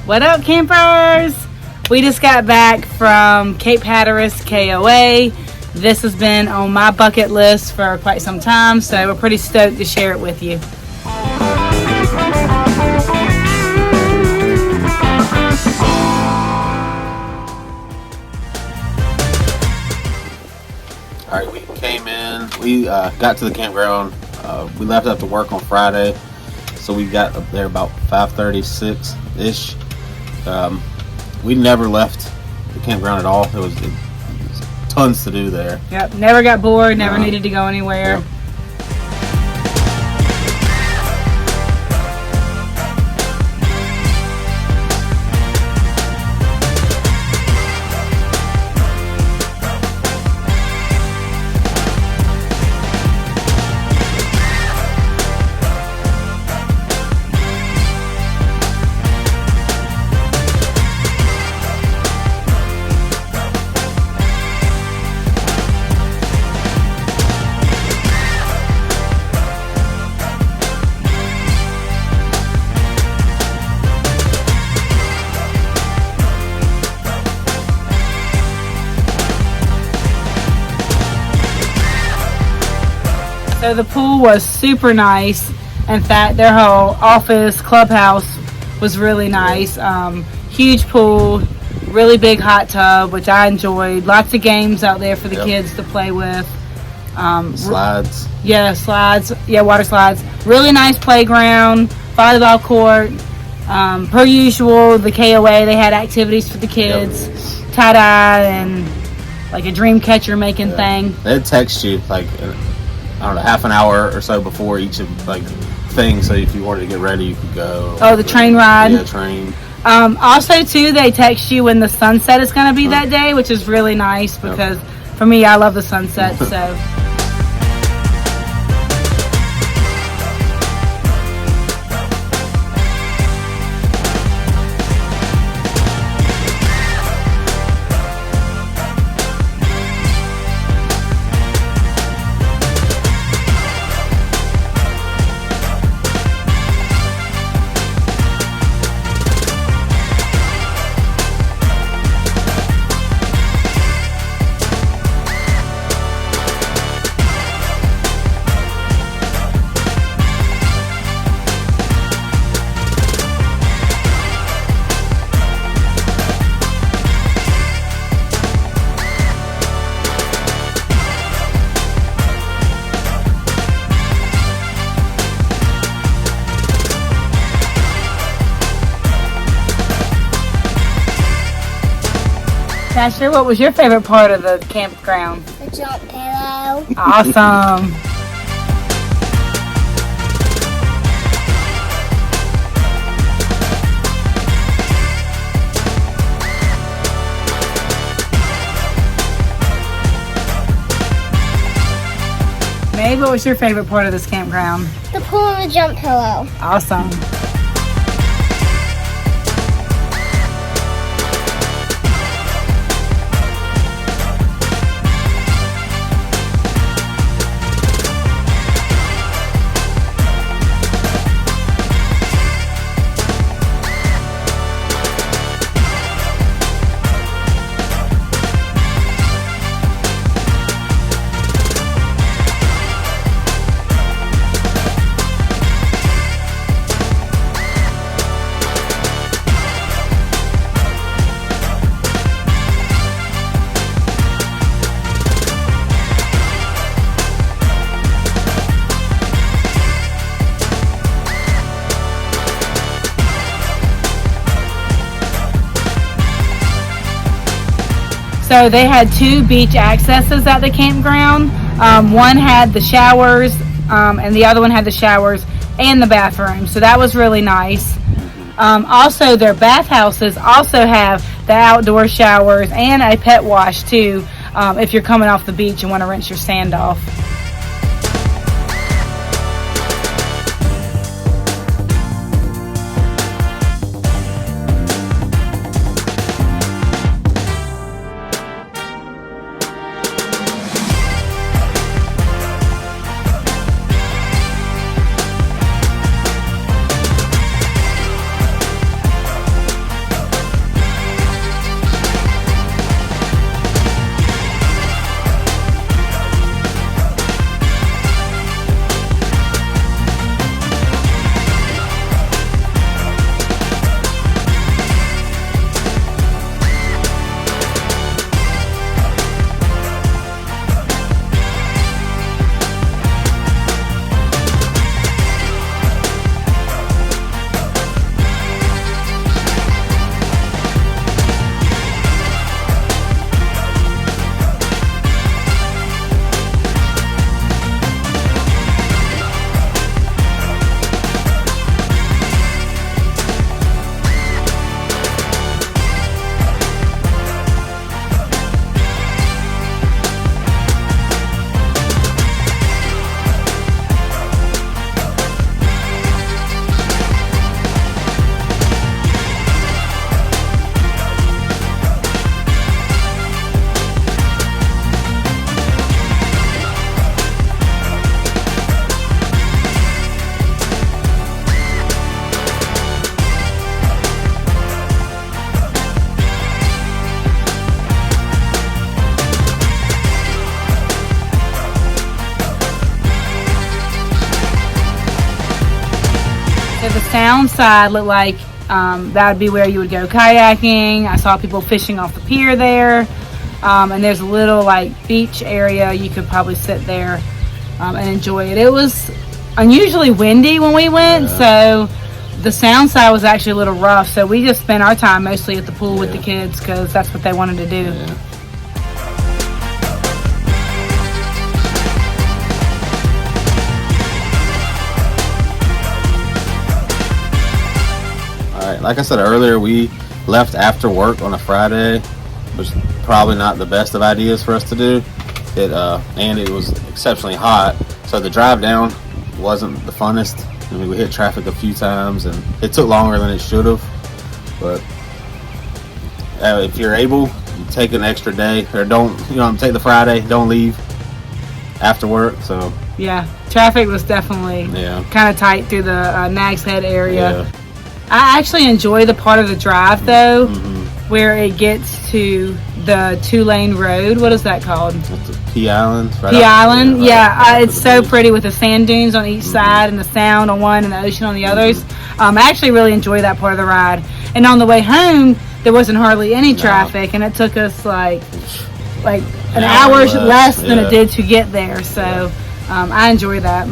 What up, campers? We just got back from Cape Hatteras KOA. This has been on my bucket list for quite some time, so we're pretty stoked to share it with you. All right, we came in, we got to the campground. We left after work on Friday, so we got up there about 5:36-ish. We never left the campground at all. It was tons to do there. Yep, never got bored, never needed to go anywhere. Yep. So the pool was super nice. In fact, their whole office clubhouse was really nice. Huge pool, really big hot tub, which I enjoyed. Lots of games out there for the kids to play with. Slides. Yeah, slides. Yeah, water slides. Really nice playground, volleyball court. Per usual, the KOA, they had activities for the kids. Tie-dye and like a dream catcher making thing. They'd text you like, I don't know, half an hour or so before each of like things, so if you wanted to get ready, you could go. Oh, the train ride. Yeah, train. Also, too, they text you when the sunset is going to be that day, which is really nice because for me, I love the sunset. So. Asher, what was your favorite part of the campground? The jump pillow. Awesome. Maeve, what was your favorite part of this campground? The pool and the jump pillow. Awesome. So they had two beach accesses at the campground. One had the showers, and the other one had the showers and the bathroom. So that was really nice. Also, their bathhouses also have the outdoor showers and a pet wash too, if you're coming off the beach and want to rinse your sand off. sound side looked like that would be where you would go kayaking. I saw people fishing off the pier there. And there's a little like beach area. You could probably sit there and enjoy it. It was unusually windy when we went, so the sound side was actually a little rough. So we just spent our time mostly at the pool with the kids because that's what they wanted to do. Yeah. Like I said earlier, we left after work on a Friday, which is probably not the best of ideas for us to do. And it was exceptionally hot, so the drive down wasn't the funnest. I mean, we hit traffic a few times, and it took longer than it should have. But if you're able, you take an extra day, or don't, take the Friday. Don't leave after work. So yeah, traffic was definitely kind of tight through the Nags Head area. Yeah. I actually enjoy the part of the drive though, where it gets to the 2-lane road. What is that called? That's P Island. P Island, it's so pretty with the sand dunes on each side and the sound on one and the ocean on the others. I actually really enjoy that part of the ride. And on the way home, there wasn't hardly any traffic, and it took us like an hour less than it did to get there. So I enjoy that.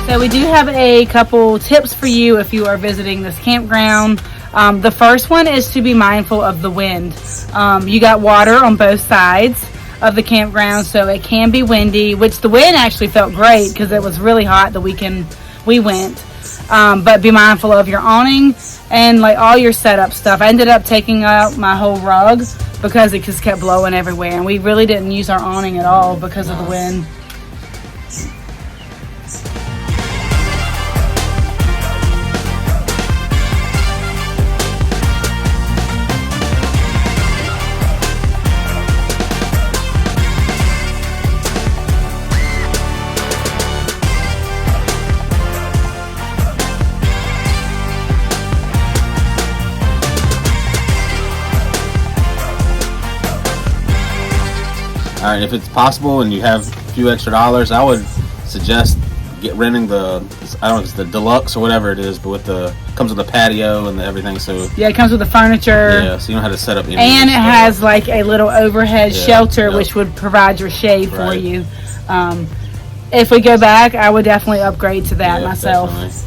So we do have a couple tips for you if you are visiting this campground. The first one is to be mindful of the wind. You got water on both sides of the campground, so it can be windy, which the wind actually felt great because it was really hot the weekend we went. But be mindful of your awning and like all your setup stuff. I ended up taking out my whole rug because it just kept blowing everywhere, and we really didn't use our awning at all because of the wind. All right, if it's possible and you have a few extra dollars, I would suggest renting the, I don't know if it's the deluxe or whatever it is, but comes with a patio and everything. So yeah, it comes with the furniture. Yeah, so you don't have to set up any. And it has like a little overhead shelter, which would provide your shade for you. If we go back, I would definitely upgrade to that myself. Definitely.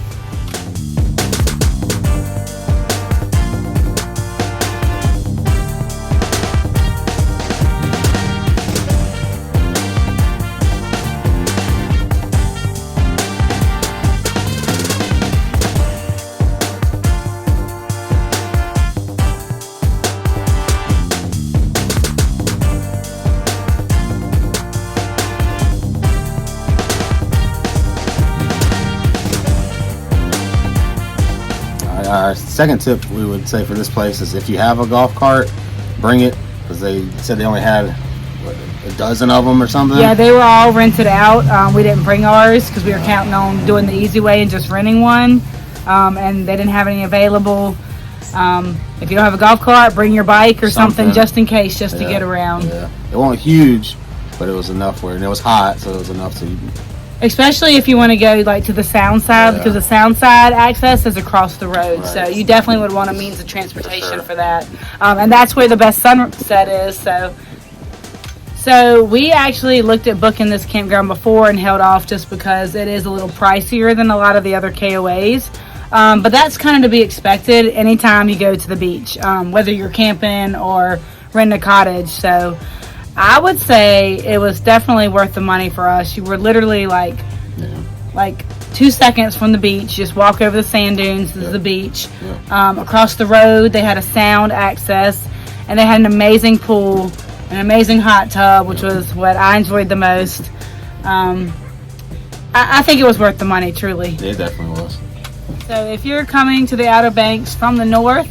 Our second tip we would say for this place is if you have a golf cart, bring it, because they said they only had a dozen of them or something. Yeah, they were all rented out. We didn't bring ours because we were counting on doing the easy way and just renting one, and they didn't have any available. If you don't have a golf cart, bring your bike or something just in case, just to get around. Yeah, it wasn't huge, but it was enough and it was hot, so it was enough to. Especially if you want to go like to the sound side, because the sound side access is across the road. So you definitely would want a means of transportation for that. And that's where the best sunset is. So we actually looked at booking this campground before and held off just because it is a little pricier than a lot of the other KOAs. But that's kind of to be expected anytime you go to the beach, whether you're camping or renting a cottage. So I would say it was definitely worth the money for us. You were literally like 2 seconds from the beach. Just walk over the sand dunes. This is the beach. Across the road, they had a sound access, and they had an amazing pool, an amazing hot tub, which was what I enjoyed the most. I think it was worth the money, truly. It definitely was. So if you're coming to the Outer Banks from the north,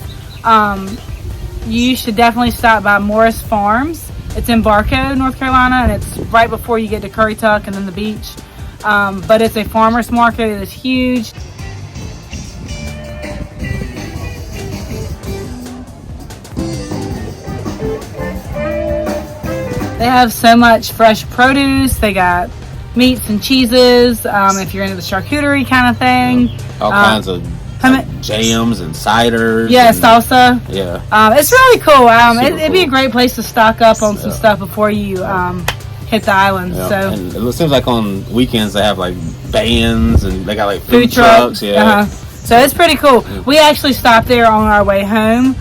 you should definitely stop by Morris Farms. It's in Barco, North Carolina, and it's right before you get to Currituck and then the beach. but it's a farmer's market. It is huge. They have so much fresh produce. They got meats and cheeses, if you're into the charcuterie kind of thing. All kinds of jams and ciders. Yeah, and, salsa. Yeah. It's really cool. It'd be a cool. great place to stock up on some stuff before you hit the island. Yeah. So And it seems like on weekends they have like bands and they got like food trucks. Yeah. So it's pretty cool. We actually stopped there on our way home,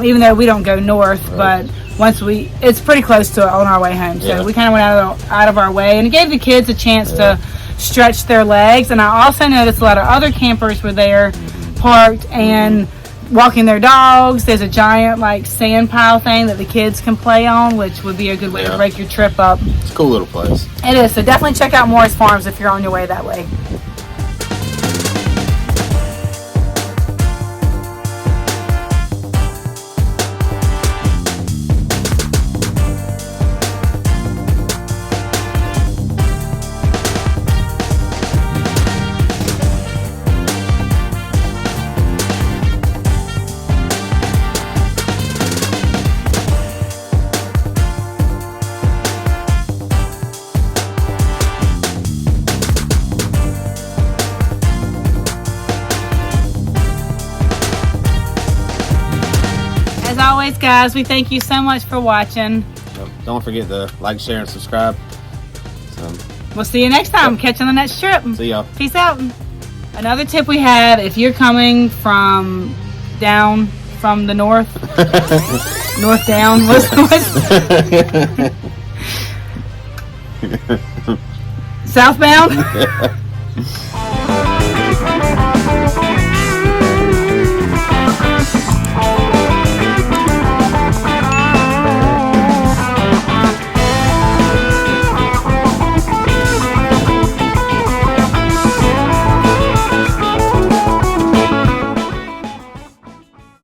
even though we don't go north, but it's pretty close to it on our way home. So we kind of went out of our way, and it gave the kids a chance to stretch their legs. And I also noticed a lot of other campers were there, parked and walking their dogs. There's a giant like sand pile thing that the kids can play on, which would be a good way to break your trip up. It's a cool little place. It is. So definitely check out Morris Farms if you're on your way that way. As always, guys, we thank you so much for watching. Don't forget to like, share, and subscribe. So, We'll see you next time. Catch you on the next trip. see y'all. Peace out. Another tip we have, if you're coming from down from the north, north down, southbound?